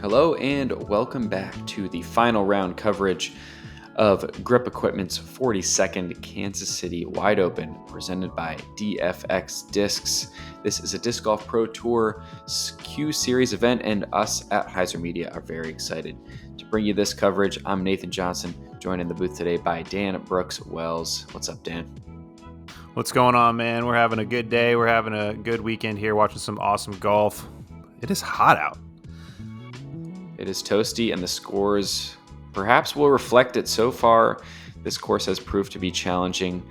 Hello and welcome back to the final round coverage of Grip Equipment's 42nd Kansas City Wide Open, presented by DFX Discs. This is a Disc Golf Pro Tour Q Series event, and us at Heiser Media are very excited to bring you this coverage. I'm Nathan Johnson, joined in the booth today by Dan Brooks Wells. What's up, Dan? What's going on, man? We're having a good day. We're having a good weekend here, watching some awesome golf. It is hot out. It is toasty, and the scores perhaps will reflect it. So far, this course has proved to be challenging.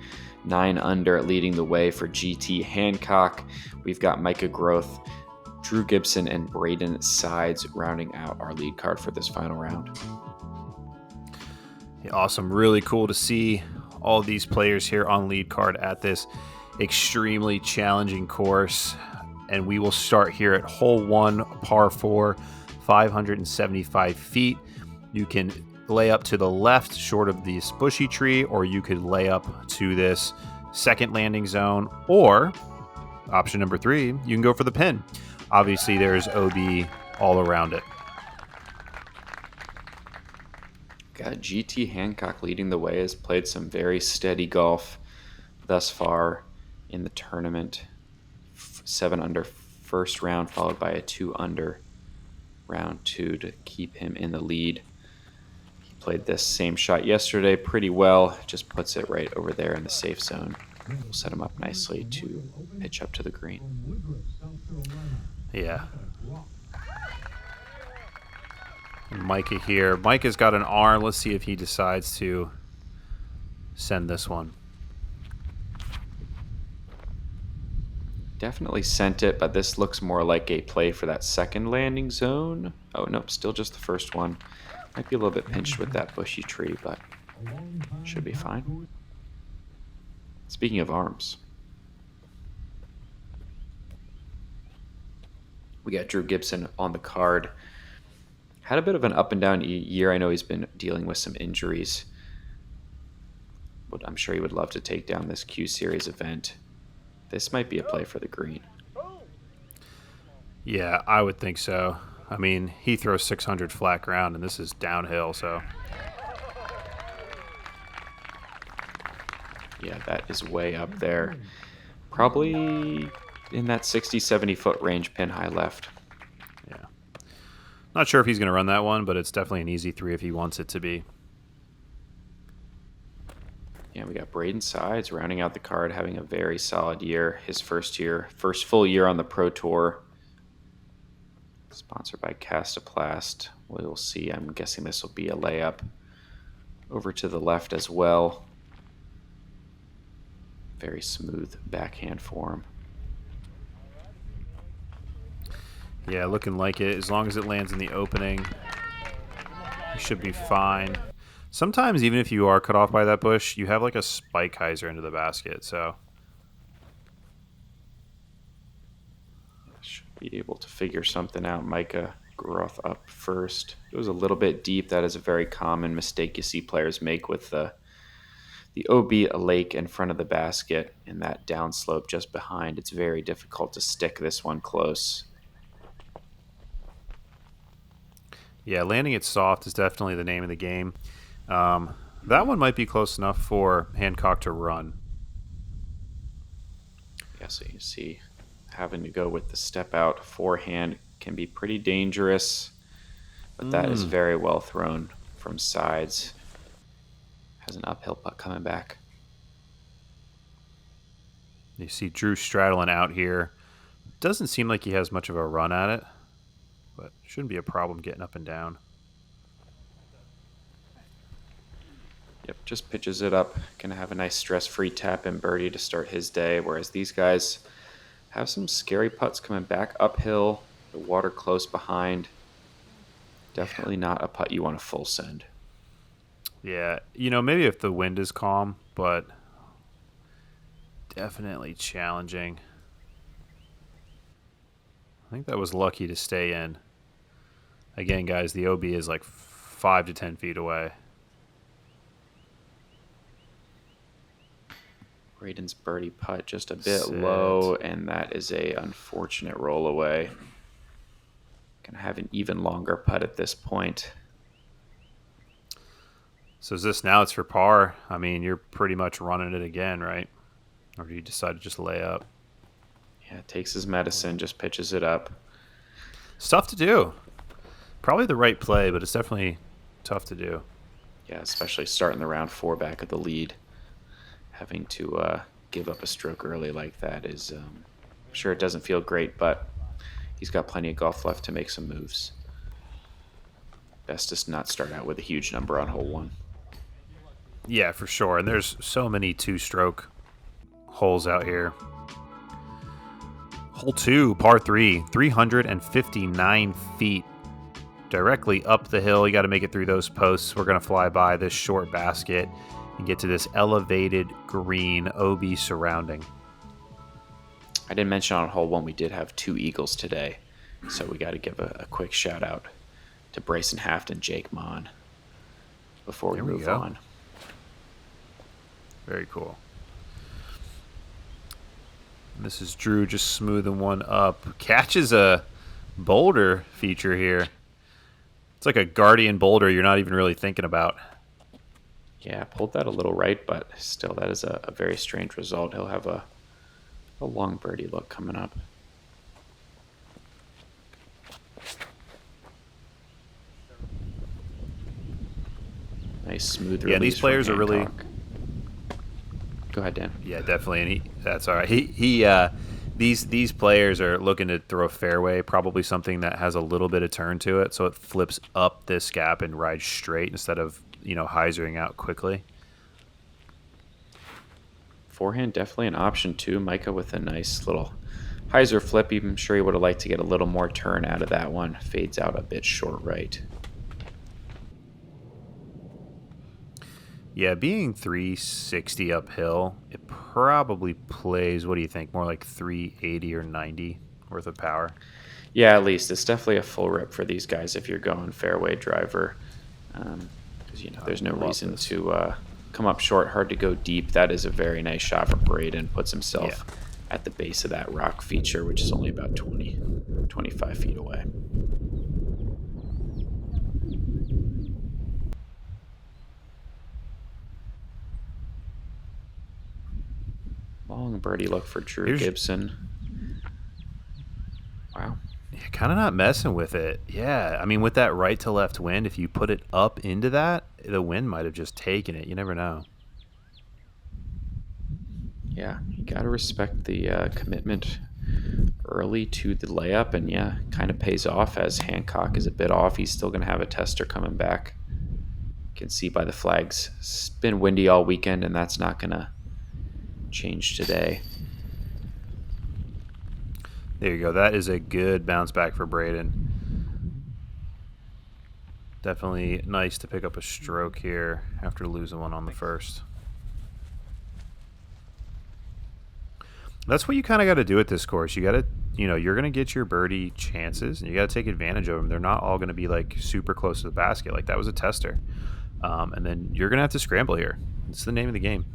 9 under leading the way for GT Hancock. We've got Micah, Groth, Drew Gibson, and Braeden sides rounding out our lead card for this final round. Yeah, awesome. Really cool to see all these players here on lead card at this extremely challenging course. And we will start here at hole 1, par 4. 575 feet. You can lay up to the left short of this bushy tree, or you could lay up to this second landing zone, or option number 3, you can go for the pin. Obviously, there's OB all around it. Got GT Hancock leading the way, has played some very steady golf thus far in the tournament. 7 under first round, followed by a 2 under round 2 to keep him in the lead. He played this same shot yesterday pretty well, just puts it right over there in the safe zone. We'll set him up nicely to pitch up to the green. Yeah. And Micah here. Micah's got an R. Let's see if he decides to send this one. Definitely sent it, but this looks more like a play for that second landing zone. Oh, nope, still just the first one. Might be a little bit pinched with that bushy tree, but should be fine. Speaking of arms, we got Drew Gibson on the card. Had a bit of an up and down year. I know he's been dealing with some injuries, but I'm sure he would love to take down this Q Series event. This might be a play for the green. Yeah, I would think so. I mean, he throws 600 flat ground, and this is downhill, so. Yeah, that is way up there. Probably in that 60, 70-foot range, pin high left. Yeah. Not sure if he's going to run that one, but it's definitely an easy 3 if he wants it to be. Yeah, we got Braeden sides rounding out the card, having a very solid year. His first full year on the Pro Tour. Sponsored by Castoplast. We'll see. I'm guessing this will be a layup over to the left as well. Very smooth backhand form. Yeah, looking like it. As long as it lands in the opening, it should be fine. Sometimes, even if you are cut off by that bush, you have like a spike hyzer into the basket, so. Should be able to figure something out. Micah, Groth up first. It was a little bit deep. That is a very common mistake you see players make with the OB lake in front of the basket and that downslope just behind. It's very difficult to stick this one close. Yeah, landing it soft is definitely the name of the game. That one might be close enough for Hancock to run. Yeah, so you see having to go with the step out forehand can be pretty dangerous, but that is very well thrown from sides. Has an uphill putt coming back. You see Drew straddling out here. Doesn't seem like he has much of a run at it, but shouldn't be a problem getting up and down. Yep, just pitches it up. Gonna have a nice stress-free tap in birdie to start his day, whereas these guys have some scary putts coming back uphill, the water close behind. Definitely not a putt you want to full send. Yeah, maybe if the wind is calm, but definitely challenging. I think that was lucky to stay in. Again, guys, the OB is like 5 to 10 feet away. Braeden's birdie putt just a bit low, and that is a unfortunate roll away. Gonna have an even longer putt at this point. So is this now it's for par? I mean, you're pretty much running it again, right? Or do you decide to just lay up? Yeah, takes his medicine, just pitches it up. It's tough to do. Probably the right play, but it's definitely tough to do. Yeah, especially starting the round 4 back at the lead. Having to give up a stroke early like that is, I'm sure it doesn't feel great, but he's got plenty of golf left to make some moves. Best to not start out with a huge number on hole 1. Yeah, for sure. And there's so many 2-stroke holes out here. Hole 2, par 3, 359 feet. Directly up the hill. You got to make it through those posts. We're going to fly by this short basket and get to this elevated green OB surrounding. I didn't mention on hole 1 we did have 2 eagles today, so we got to give a quick shout out to Bryson Haft and Jake Mon before we move on. Very cool. And this is Drew just smoothing one up. Catches a boulder feature here. It's like a guardian boulder you're not even really thinking about. Yeah, pulled that a little right, but still that is a very strange result. He'll have a long birdie look coming up. Nice smooth release. Yeah, these players are really... Go ahead, Dan. Yeah, definitely, and that's all right. These players are looking to throw a fairway, probably something that has a little bit of turn to it, so it flips up this gap and rides straight instead of hyzering out quickly. Forehand definitely an option too. Micah with a nice little hyzer flip. I'm sure he would have liked to get a little more turn out of that one. Fades out a bit short right. Yeah, being 360 uphill, it probably plays, what do you think, more like 380 or 90 worth of power? Yeah, at least. It's definitely a full rip for these guys if you're going fairway driver. Because, there's no reason to come up short. Hard to go deep. That is a very nice shot from Braeden. Puts himself at the base of that rock feature, which is only about 25 feet away. Long birdie look for Drew Gibson. Wow. Yeah, kind of not messing with it. Yeah, I mean, with that right to left wind, if you put it up into that, the wind might have just taken it. You never know. Yeah, you got to respect the commitment early to the layup, and kind of pays off as Hancock is a bit off. He's still going to have a tester coming back. You can see by the flags. It's been windy all weekend, and that's not going to change today. There you go. That is a good bounce back for Braeden. Definitely nice to pick up a stroke here after losing one on the first. That's what you kind of got to do at this course. You got to, you're going to get your birdie chances, and you got to take advantage of them. They're not all going to be like super close to the basket. Like that was a tester. And then you're going to have to scramble here. It's the name of the game.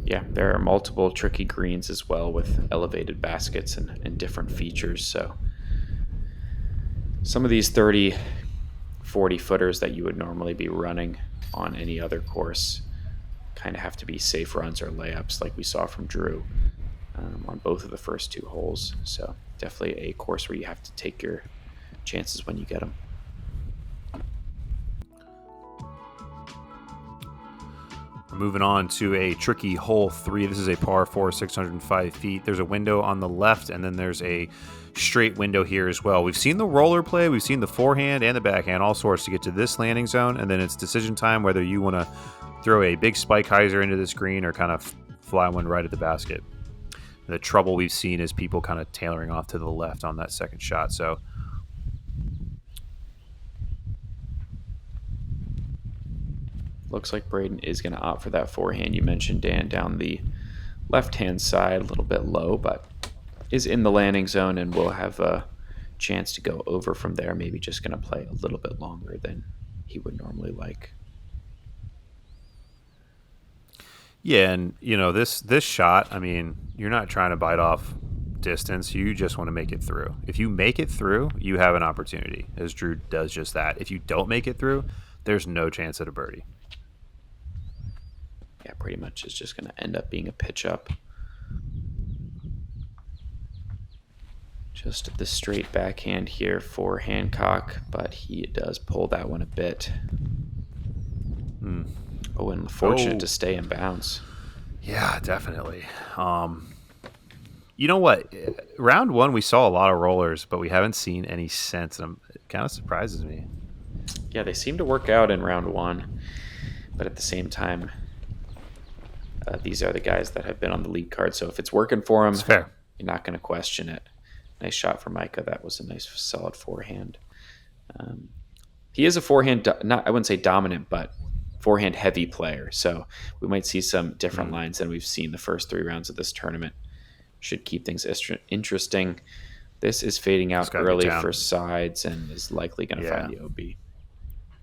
Yeah, there are multiple tricky greens as well with elevated baskets and different features. So some of these 30, 40 footers that you would normally be running on any other course kind of have to be safe runs or layups like we saw from Drew on both of the first 2 holes. So definitely a course where you have to take your chances when you get them. We're moving on to a tricky hole 3. This is a par 4, 605 feet. There's a window on the left, and then there's a straight window here as well. We've seen the roller play, we've seen the forehand and the backhand, all sorts to get to this landing zone, and then it's decision time whether you want to throw a big spike hyzer into this green or kind of fly one right at the basket. The trouble we've seen is people kind of tailoring off to the left on that second shot. So looks like Braeden is going to opt for that forehand you mentioned, Dan, down the left-hand side, a little bit low, but is in the landing zone and will have a chance to go over from there. Maybe just going to play a little bit longer than he would normally like. Yeah, and this shot, I mean, you're not trying to bite off distance, you just want to make it through. If you make it through, you have an opportunity, as Drew does just that. If you don't make it through, there's no chance at a birdie. Yeah, pretty much it's just going to end up being a pitch up. Just the straight backhand here for Hancock, but he does pull that one a bit. Oh, and fortunate to stay in bounds. Yeah, definitely. You know what? Round one, we saw a lot of rollers, but we haven't seen any since. And it kind of surprises me. Yeah, they seem to work out in round one, but at the same time, these are the guys that have been on the lead card. So if it's working for them, fair. You're not going to question it. Nice shot from Micah. That was a nice, solid forehand. He is a forehand, I wouldn't say dominant, but forehand heavy player. So we might see some different lines than we've seen the first 3 rounds of this tournament. Should keep things interesting. This is fading out early for sides and is likely going to find the OB.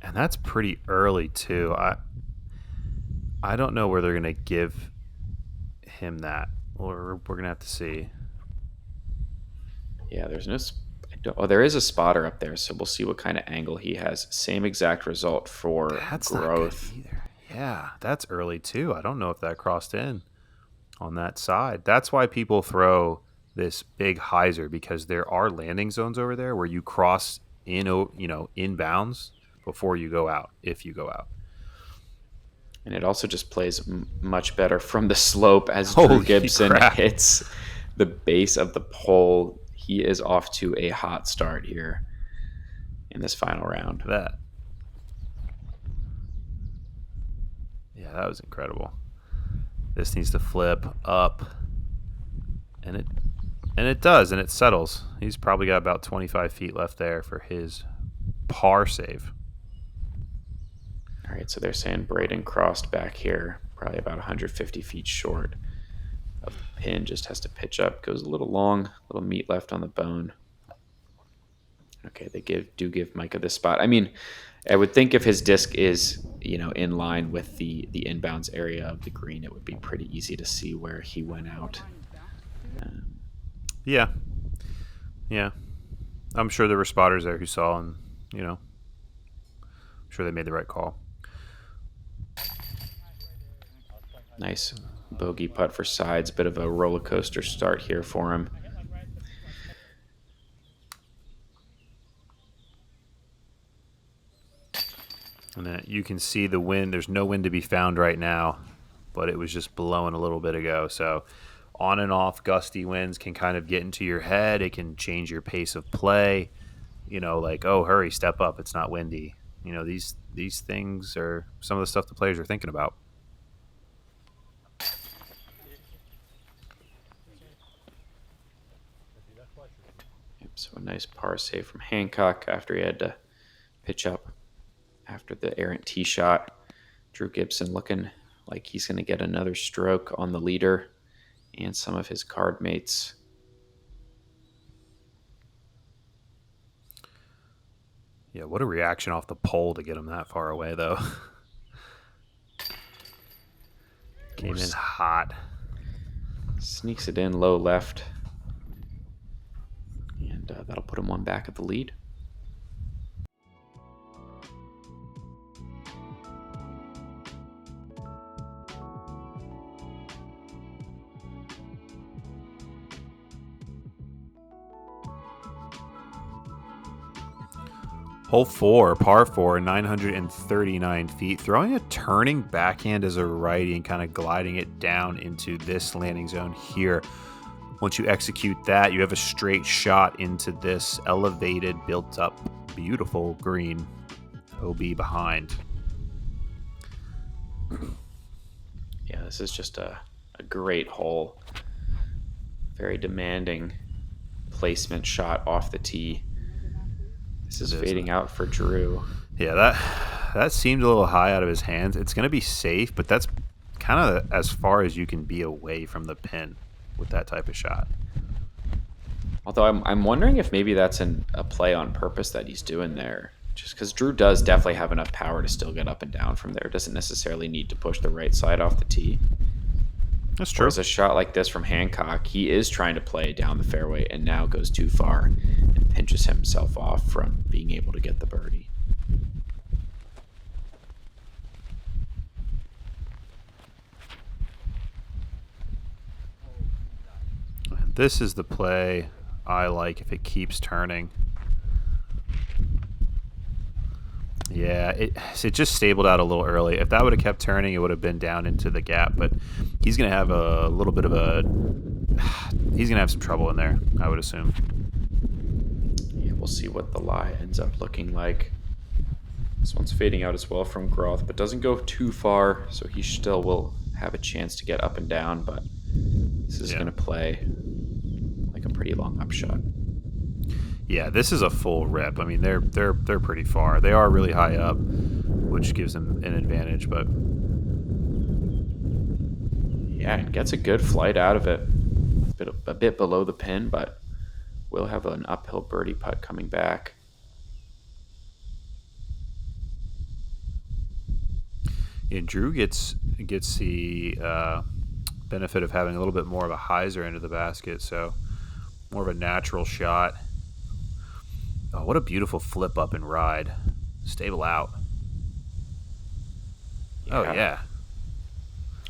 And that's pretty early too. I don't know where they're going to give him that, or we're going to have to see. Yeah, there's no. There is a spotter up there, so we'll see what kind of angle he has. Same exact result for Groth. Not good either. Yeah, that's early too. I don't know if that crossed in on that side. That's why people throw this big hyzer, because there are landing zones over there where you cross in bounds before you go out, if you go out. And it also just plays much better from the slope as Drew Gibson hits the base of the pole. He is off to a hot start here in this final round. That was incredible. This needs to flip up, and it does, and it settles. He's probably got about 25 feet left there for his par save. All right, so they're saying Braeden crossed back here, probably about 150 feet short of the pin. Just has to pitch up. Goes a little long, a little meat left on the bone. Okay, they do give Micah this spot. I mean, I would think if his disc is, in line with the inbounds area of the green, it would be pretty easy to see where he went out. Yeah. I'm sure there were spotters there who saw, and I'm sure they made the right call. Nice bogey putt for sides. Bit of a roller coaster start here for him. And you can see the wind. There's no wind to be found right now, but it was just blowing a little bit ago. So on and off gusty winds can kind of get into your head. It can change your pace of play. Like, oh, hurry, step up. It's not windy. These things are some of the stuff the players are thinking about. So a nice par save from Hancock after he had to pitch up after the errant tee shot. Drew Gibson looking like he's going to get another stroke on the leader and some of his card mates. Yeah, what a reaction off the pole to get him that far away, though. Came in hot. Sneaks it in low left. And that'll put him one back at the lead. Hole 4, par 4, 939 feet. Throwing a turning backhand as a righty and kind of gliding it down into this landing zone here. Once you execute that, you have a straight shot into this elevated, built-up, beautiful green OB behind. Yeah, this is just a great hole. Very demanding placement shot off the tee. This is fading out for Drew. Yeah, that seemed a little high out of his hands. It's going to be safe, but that's kind of as far as you can be away from the pin with that type of shot. Although I'm wondering if maybe that's a play on purpose that he's doing there. Just because Drew does definitely have enough power to still get up and down from there. Doesn't necessarily need to push the right side off the tee. That's true. Whereas a shot like this from Hancock, he is trying to play down the fairway and now goes too far and pinches himself off from being able to get the birdie. This is the play I like if it keeps turning. Yeah, it just stabled out a little early. If that would have kept turning, it would have been down into the gap. But he's going to have a little bit of a... He's going to have some trouble in there, I would assume. Yeah, we'll see what the lie ends up looking like. This one's fading out as well from Groth, but doesn't go too far, so he still will have a chance to get up and down, but this is going to play like a pretty long upshot. Yeah, this is a full rip. I mean, they're pretty far. They are really high up, which gives them an advantage, but yeah, and gets a good flight out of it. A bit below the pin, but we'll have an uphill birdie putt coming back. And Drew gets the benefit of having a little bit more of a hyzer into the basket, so more of a natural shot. Oh, what a beautiful flip up and ride. Stable out. Yeah. Oh, yeah.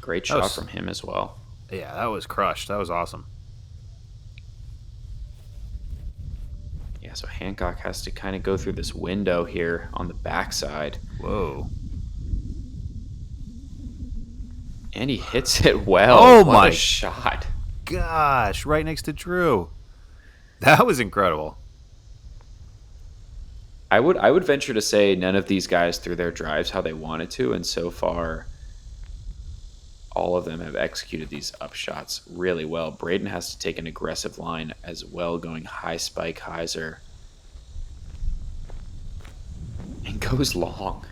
Great shot from him as well. Yeah, that was crushed. That was awesome. Yeah, so Hancock has to kind of go through this window here on the backside. Whoa. And he hits it well. Oh, what my a shot. Gosh, right next to Drew. That was incredible. I would venture to say none of these guys threw their drives how they wanted to, and so far all of them have executed these upshots really well. Braeden has to take an aggressive line as well, going high spike hyzer. And goes long.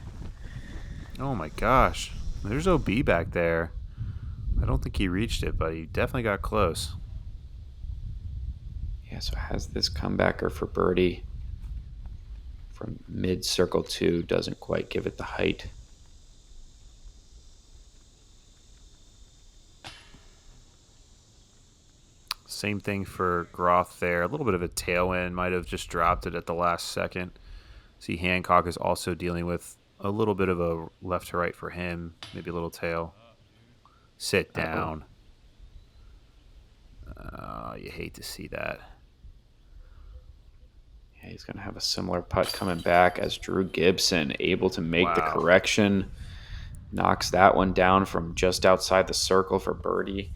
Oh my gosh. There's OB back there. I don't think he reached it, but he definitely got close. Yeah, so has this comebacker for birdie from mid circle 2, doesn't quite give it the height. Same thing for Groth there. A little bit of a tailwind. Might have just dropped it at the last second. See, Hancock is also dealing with a little bit of a left to right for him. Maybe a little tail. Sit down. You hate to see that. Yeah, he's going to have a similar putt coming back as Drew Gibson, able to make the correction. Knocks that one down from just outside the circle for birdie.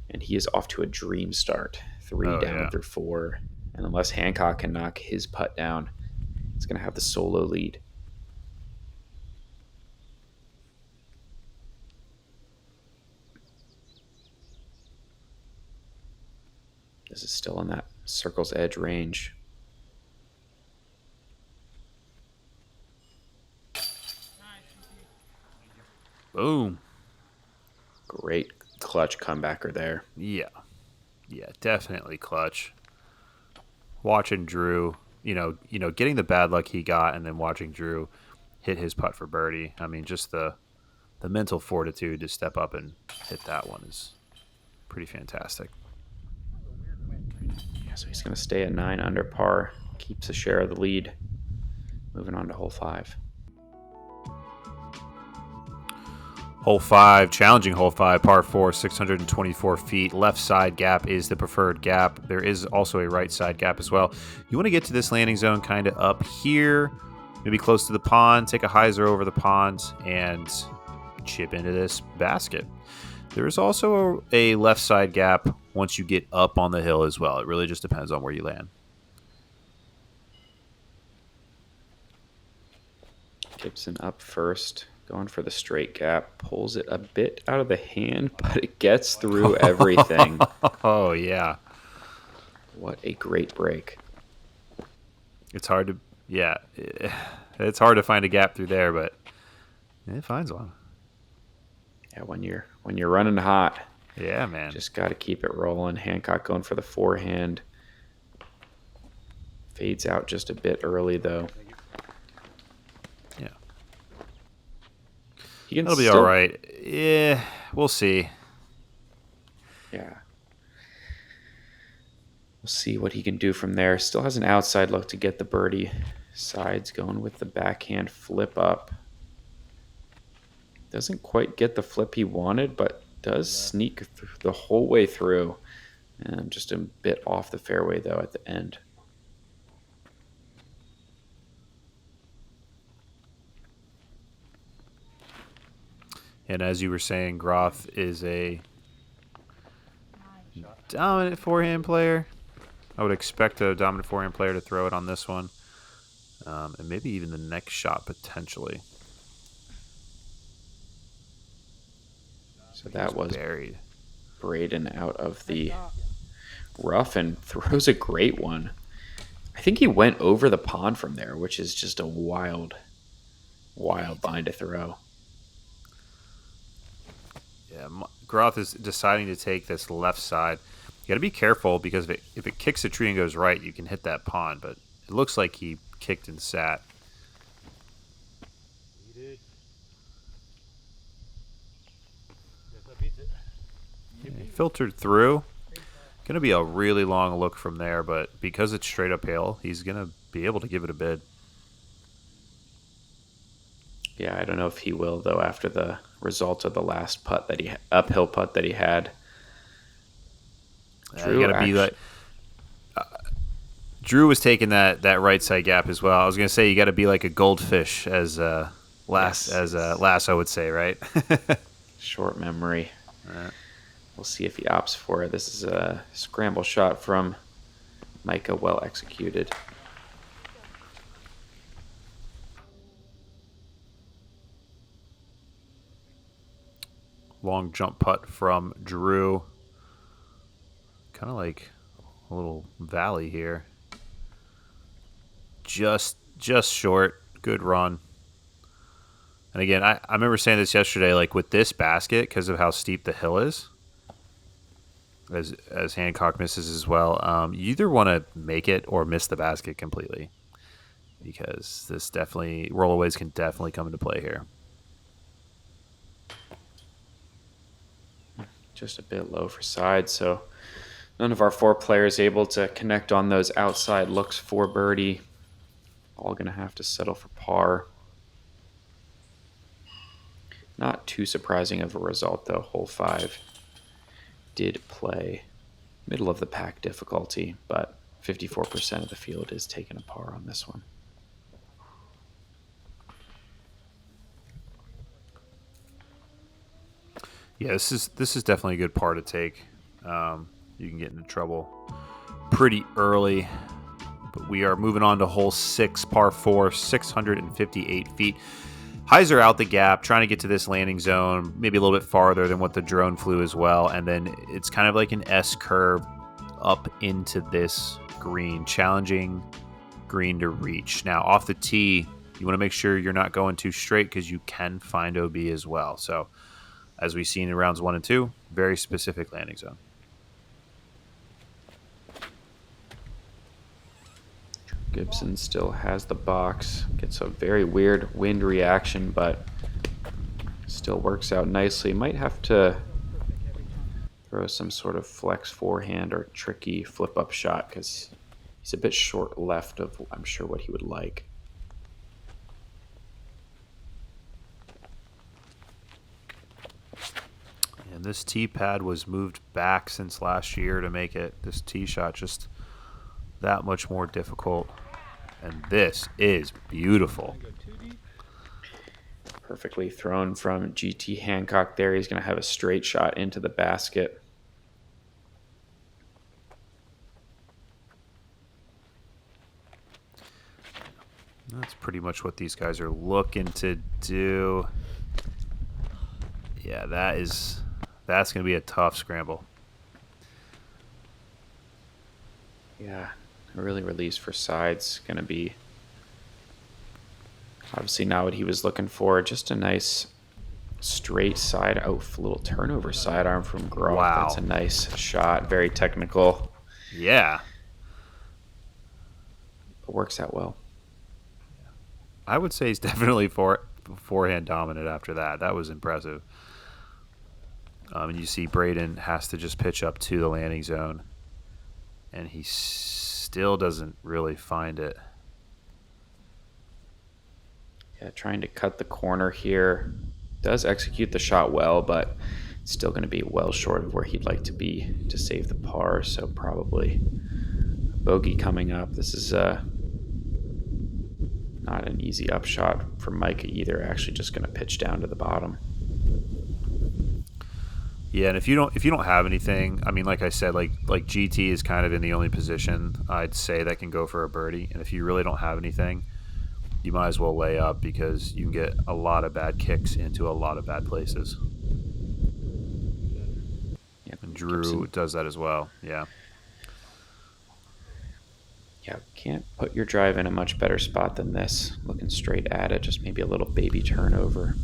And he is off to a dream start. 3 down through 4. And unless Hancock can knock his putt down, he's going to have the solo lead. This is still in that circle's edge range. Boom. Great clutch comebacker there. Yeah, definitely clutch. Watching Drew, getting the bad luck he got, and then watching Drew hit his putt for birdie. I mean, just the mental fortitude to step up and hit that one is pretty fantastic. Yeah, so he's going to stay at 9 under par, keeps a share of the lead. Moving on to hole 5. Hole 5, challenging hole 5, par 4, 624 feet. Left side gap is the preferred gap. There is also a right side gap as well. You want to get to this landing zone kind of up here, maybe close to the pond, take a hyzer over the pond, and chip into this basket. There is also a left side gap once you get up on the hill as well. It really just depends on where you land. Gibson up first. Going for the straight gap, pulls it a bit out of the hand, but it gets through everything. Oh, yeah. What a great break. It's hard to find a gap through there, but it finds one. Yeah, when you're running hot. Yeah, man. Just got to keep it rolling. Hancock going for the forehand. Fades out just a bit early, though. It'll be all right. Yeah, we'll see. Yeah. We'll see what he can do from there. Still has an outside look to get the birdie. Sides going with the backhand flip up. Doesn't quite get the flip he wanted, but does sneak the whole way through. And just a bit off the fairway, though, at the end. And as you were saying, Groth is a dominant forehand player. I would expect a dominant forehand player to throw it on this one. And maybe even the next shot, potentially. So that was buried. Braeden out of the rough and throws a great one. I think he went over the pond from there, which is just a wild line to throw. Yeah, Groth is deciding to take this left side. You got to be careful because if it kicks a tree and goes right, you can hit that pond. But it looks like he kicked and sat. Yeah, he filtered through. Going to be a really long look from there, but because it's straight uphill, he's going to be able to give it a bid. Yeah, I don't know if he will, though, after the result of the last uphill putt that he had. You got to be like Drew was taking that right side gap as well. I was going to say you got to be like a goldfish, as Lasso would say, right? Short memory. We'll see if he opts for it. This is a scramble shot from Micah, well executed. Long jump putt from Drew. Kind of like a little valley here. Just short. Good run. And again, I remember saying this yesterday, like with this basket, because of how steep the hill is, as Hancock misses as well, you either want to make it or miss the basket completely. Because this definitely, rollaways can definitely come into play here. Just a bit low for side, so none of our 4 players able to connect on those outside looks for birdie. All going to have to settle for par. Not too surprising of a result, though. Hole 5 did play middle of the pack difficulty, but 54% of the field is taking a par on this one. Yeah, this is definitely a good par to take. You can get into trouble pretty early. But we are moving on to hole 6, par 4, 658 feet. Heiser out the gap, trying to get to this landing zone, maybe a little bit farther than what the drone flew as well. And then it's kind of like an S curve up into this green, challenging green to reach. Now, off the tee, you want to make sure you're not going too straight because you can find OB as well. So, as we've seen in rounds 1 and 2, very specific landing zone. Gibson still has the box. Gets a very weird wind reaction, but still works out nicely. Might have to throw some sort of flex forehand or tricky flip-up shot because he's a bit short left of, I'm sure, what he would like. And this tee pad was moved back since last year to make this tee shot just that much more difficult. And this is beautiful. Perfectly thrown from GT Hancock there. He's going to have a straight shot into the basket. That's pretty much what these guys are looking to do. Yeah, that's going to be a tough scramble. Yeah, early release for sides going to be obviously not what he was looking for. Just a nice straight side out, little turnover sidearm from Groth. Wow. That's a nice shot. Very technical. Yeah. It works out well. I would say he's definitely forehand dominant after that. That was impressive. And you see Braeden has to just pitch up to the landing zone, and he still doesn't really find it. Yeah, trying to cut the corner here. Does execute the shot well, but it's still going to be well short of where he'd like to be to save the par. So probably a bogey coming up. This is not an easy upshot for Micah either. Actually, just going to pitch down to the bottom. Yeah, and if you don't have anything, I mean, like I said, like GT is kind of in the only position I'd say that can go for a birdie. And if you really don't have anything, you might as well lay up because you can get a lot of bad kicks into a lot of bad places. Yep, and Drew Gibson does that as well. Yeah. Yeah, can't put your drive in a much better spot than this. Looking straight at it, just maybe a little baby turnover.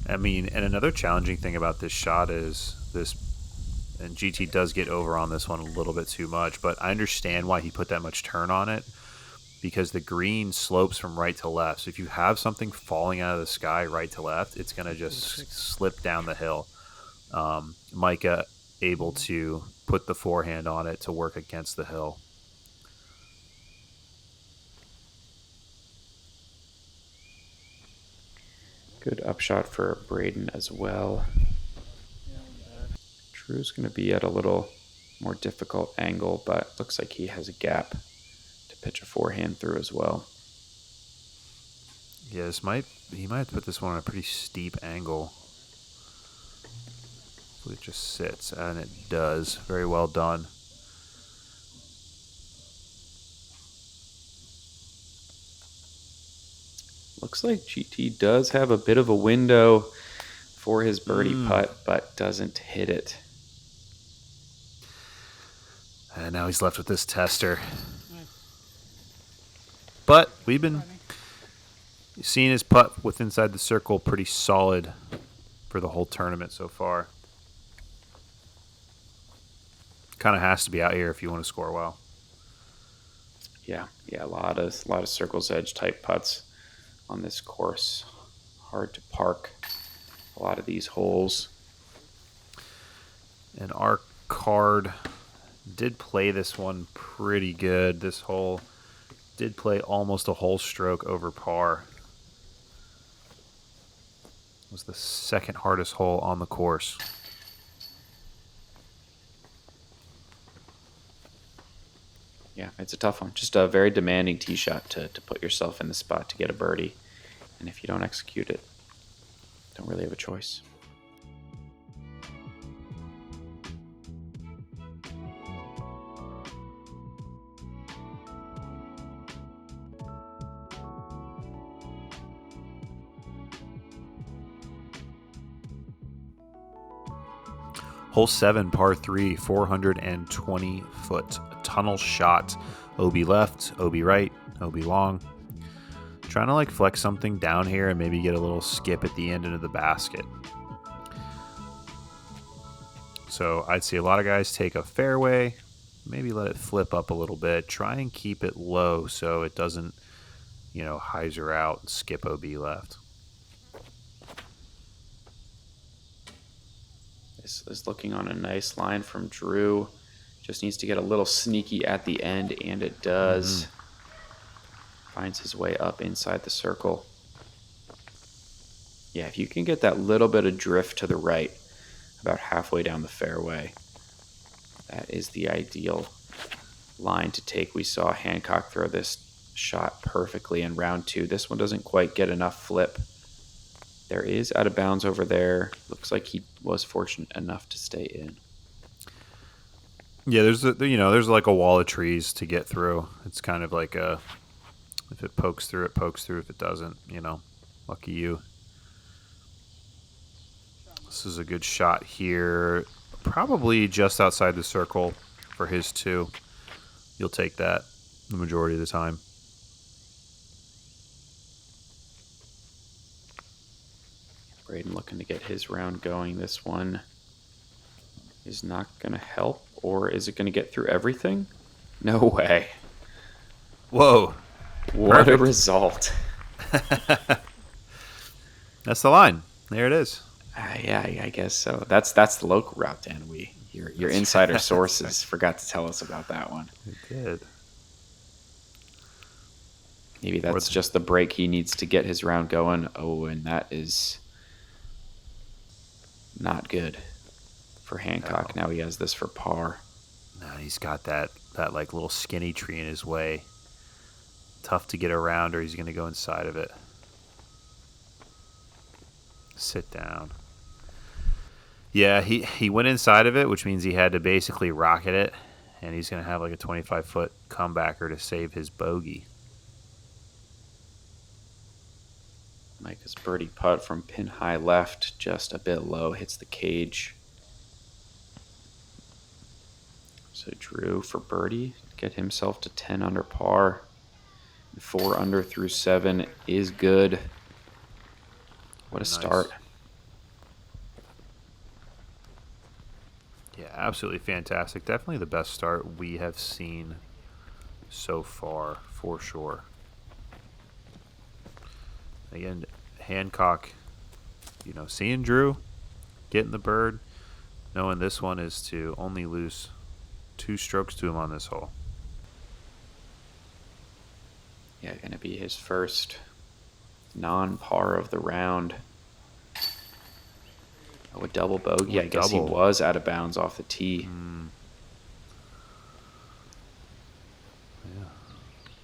I mean, and another challenging thing about this shot is this, and GT does get over on this one a little bit too much, but I understand why he put that much turn on it, because the green slopes from right to left. So if you have something falling out of the sky right to left, it's going to just slip down the hill. Micah able to put the forehand on it to work against the hill. Good upshot for Braeden as well. Drew's going to be at a little more difficult angle, but looks like he has a gap to pitch a forehand through as well. Yeah, he might put this one on a pretty steep angle. It just sits, and it does. Very well done. Looks like GT does have a bit of a window for his birdie putt, but doesn't hit it. And now he's left with this tester. But we've been seeing his putt with inside the circle pretty solid for the whole tournament so far. Kind of has to be out here if you want to score well. Yeah, a lot of circle's edge type putts on this course. Hard to park a lot of these holes. And our card did play this one pretty good. This hole did play almost a whole stroke over par. It was the second hardest hole on the course. Yeah, it's a tough one. Just a very demanding tee shot to put yourself in the spot to get a birdie. And if you don't execute it, don't really have a choice. Hole 7, par 3, 420-foot tunnel shot. OB left, OB right, OB long. Trying to flex something down here and maybe get a little skip at the end into the basket. So I'd see a lot of guys take a fairway, maybe let it flip up a little bit. Try and keep it low so it doesn't, hyzer out and skip OB left. This is looking on a nice line from Drew. Just needs to get a little sneaky at the end, and it does. Finds his way up inside the circle. Yeah, if you can get that little bit of drift to the right, about halfway down the fairway, that is the ideal line to take. We saw Hancock throw this shot perfectly in round 2. This one doesn't quite get enough flip. There is out of bounds over there. Looks like he was fortunate enough to stay in. Yeah, there's like a wall of trees to get through. It's kind of like if it pokes through, it pokes through. If it doesn't, lucky you. This is a good shot here. Probably just outside the circle for his 2. You'll take that the majority of the time. Braeden looking to get his round going. This one is not going to help, or is it going to get through everything? No way. Whoa. What a result. That's the line. There it is. Yeah, I guess so. That's the local route, Dan. Your insider sources forgot to tell us about that one. It did. Maybe that's just the break he needs to get his round going. Oh, and that is not good for Hancock. No. Now he has this for par. No, he's got that like little skinny tree in his way. Tough to get around, or he's going to go inside of it. Sit down. Yeah, he went inside of it, which means he had to basically rocket it, and he's going to have like a 25-foot comebacker to save his bogey. Micah's birdie putt from pin high left, just a bit low, hits the cage. So Drew for birdie, get himself to 10 under par. 4 under through 7 is good. What a start. Yeah, absolutely fantastic. Definitely the best start we have seen so far, for sure. Again, Hancock, seeing Drew, getting the bird, knowing this one is to only lose 2 strokes to him on this hole. Yeah, going to be his first non-par of the round. Oh, a double bogey. I guess he was out of bounds off the tee. Yeah.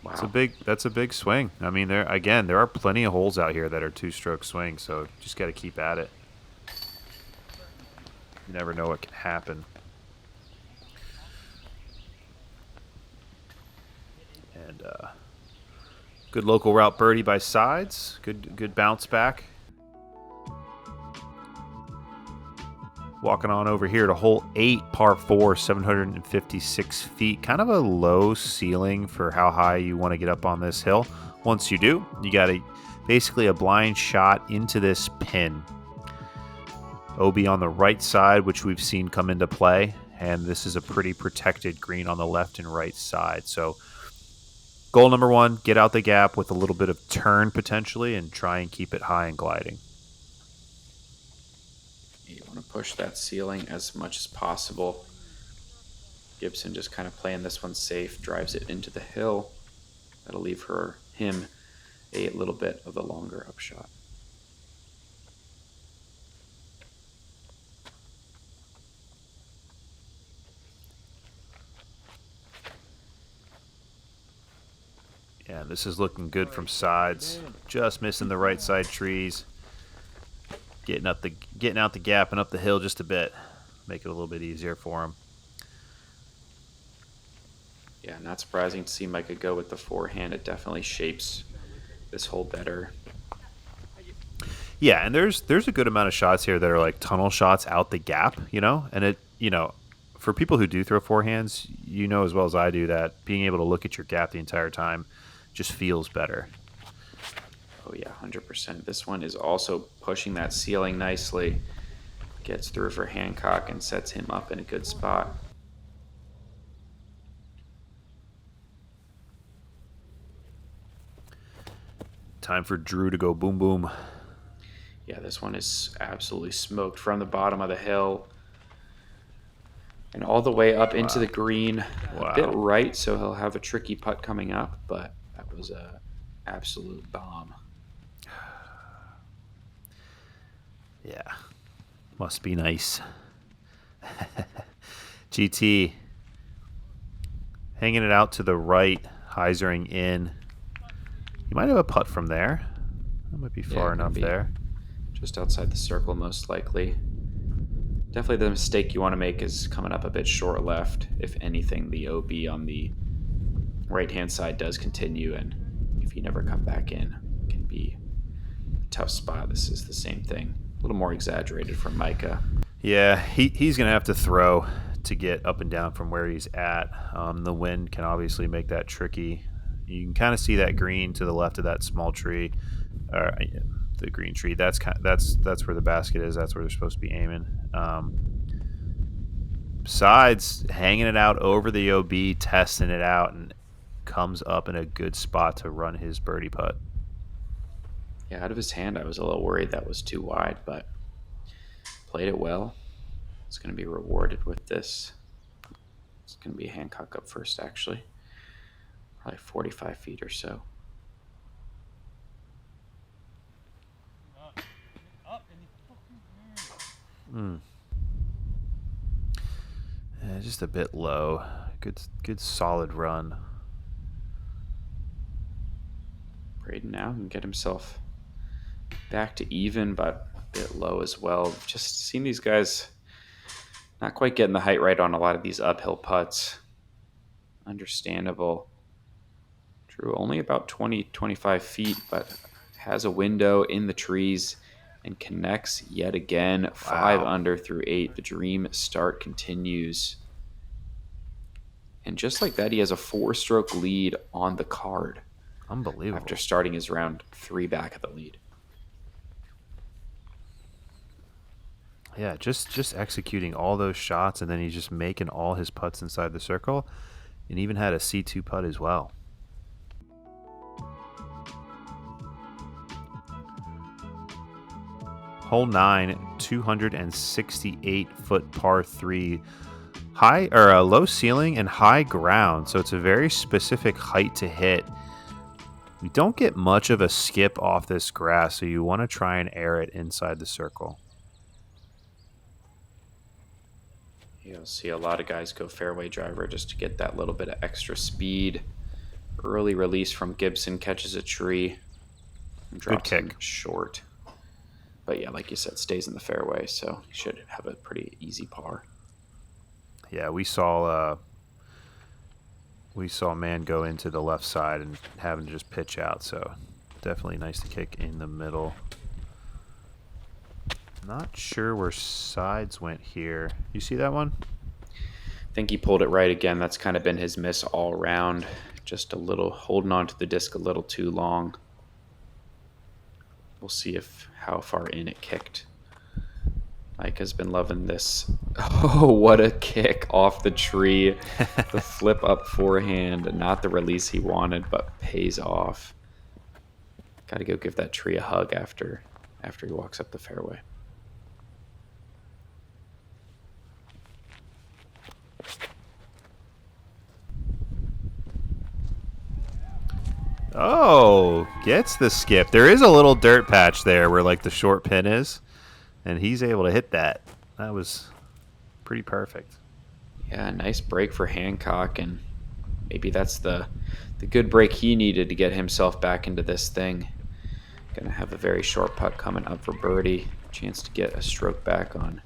Wow. That's a big swing. I mean, there are plenty of holes out here that are 2-stroke swings, so just got to keep at it. You never know what can happen. And good local route birdie by Sides. Good bounce back. Walking on over here to hole 8, par 4, 756 feet. Kind of a low ceiling for how high you want to get up on this hill. Once you do, you got basically a blind shot into this pin. OB on the right side, which we've seen come into play. And this is a pretty protected green on the left and right side. So goal number 1, get out the gap with a little bit of turn potentially and try and keep it high and gliding. You want to push that ceiling as much as possible. Gibson just kind of playing this one safe, drives it into the hill. That'll leave him a little bit of a longer upshot. Yeah, this is looking good from Sides. Just missing the right side trees. Getting out the gap and up the hill just a bit. Make it a little bit easier for him. Yeah, not surprising to see Micah go with the forehand. It definitely shapes this hole better. Yeah, and there's a good amount of shots here that are like tunnel shots out the gap, and it, for people who do throw forehands, as well as I do that being able to look at your gap the entire time just feels better. Oh yeah, 100%. This one is also pushing that ceiling nicely. Gets through for Hancock and sets him up in a good spot. Time for Drew to go boom boom. Yeah, this one is absolutely smoked from the bottom of the hill and all the way up into the green. Wow. A bit right, so he'll have a tricky putt coming up, but that was a absolute bomb. Yeah, must be nice. GT hanging it out to the right, hyzering in. You might have a putt from there. That might be far enough there. Just outside the circle, most likely. Definitely the mistake you want to make is coming up a bit short left. If anything, the OB on the right-hand side does continue, and if you never come back in, it can be a tough spot. This is the same thing. A little more exaggerated from Micah. Yeah, he's going to have to throw to get up and down from where he's at. The wind can obviously make that tricky. You can kind of see that green to the left of that small tree, the green tree. That's where the basket is. That's where they're supposed to be aiming. Sides hanging it out over the OB, testing it out, and comes up in a good spot to run his birdie putt. Yeah, out of his hand, I was a little worried that was too wide, but played it well. It's going to be rewarded with this. It's going to be Hancock up first, actually. Probably 45 feet or so. Yeah, just a bit low. Good solid run. Braeden now can get himself back to even, but a bit low as well. Just seen these guys not quite getting the height right on a lot of these uphill putts. Understandable. Drew only about 20-25 feet, but has a window in the trees and connects yet again. 5 under through 8. The dream start continues. And just like that, he has a 4-stroke lead on the card. Unbelievable. After starting his round 3 back of the lead. Yeah, just executing all those shots, and then he's just making all his putts inside the circle, and even had a C2 putt as well. Hole 9, 268-foot par 3. High or a low ceiling and high ground, so it's a very specific height to hit. We don't get much of a skip off this grass, so you want to try and air it inside the circle. You'll see a lot of guys go fairway driver just to get that little bit of extra speed. Early release from Gibson, catches a tree. And drops Good him kick. short. But yeah, like you said, stays in the fairway, so he should have a pretty easy par. Yeah, we saw a man go into the left side and having to just pitch out, so definitely nice to kick in the middle. Not sure where sides went here. You see that one? I think he pulled it right again. That's kind of been his miss all round. Just a little holding on to the disc a little too long. We'll see how far in it kicked. Micah's been loving this. Oh, what a kick off the tree. The flip up forehand. Not the release he wanted, but pays off. Got to go give that tree a hug after he walks up the fairway. Oh, gets the skip. There is a little dirt patch there where like the short pin is, and he's able to hit that. That was pretty perfect. Yeah, nice break for Hancock, and maybe that's the good break he needed to get himself back into this thing. Gonna have a very short putt coming up for birdie. Chance to get a stroke back on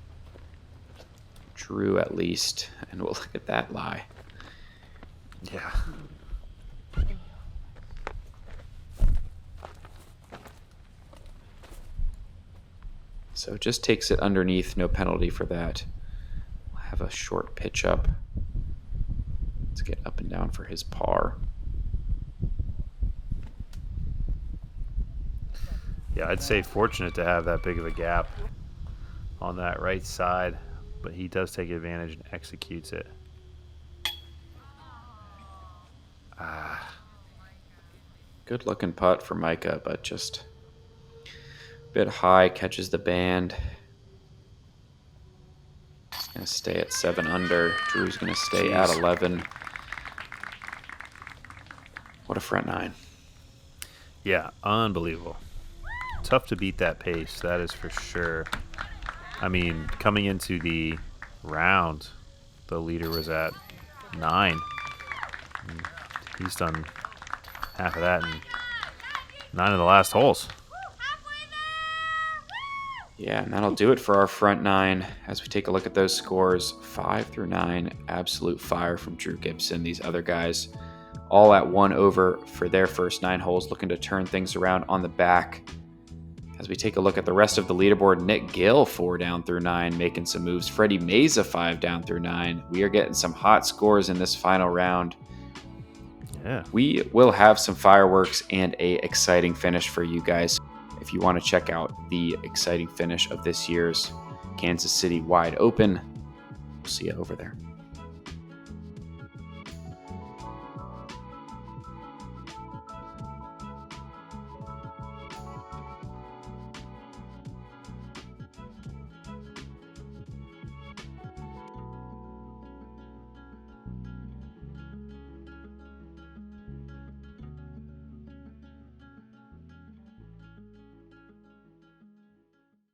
Drew at least, and we'll look at that lie. Yeah. So just takes it underneath, no penalty for that. We'll have a short pitch up. Let's get up and down for his par. Yeah, I'd say fortunate to have that big of a gap on that right side, but he does take advantage and executes it. Good looking putt for Micah, but just a bit high, catches the band. He's going to stay at 7 under. Drew's going to stay at 11. What a front 9. Yeah, unbelievable. Tough to beat that pace, that is for sure. I mean, coming into the round, the leader was at 9. He's done half of that in 9 of the last holes. Yeah, and that'll do it for our front 9. As we take a look at those scores, 5 through 9, absolute fire from Drew Gibson. These other guys all at 1 over for their first 9 holes, looking to turn things around on the back. As we take a look at the rest of the leaderboard, Nick Gill 4 down through 9, making some moves. Freddie Meza 5 down through 9. We are getting some hot scores in this final round. Yeah. We will have some fireworks and a exciting finish for you guys. If you want to check out the exciting finish of this year's Kansas City Wide Open, we'll see you over there.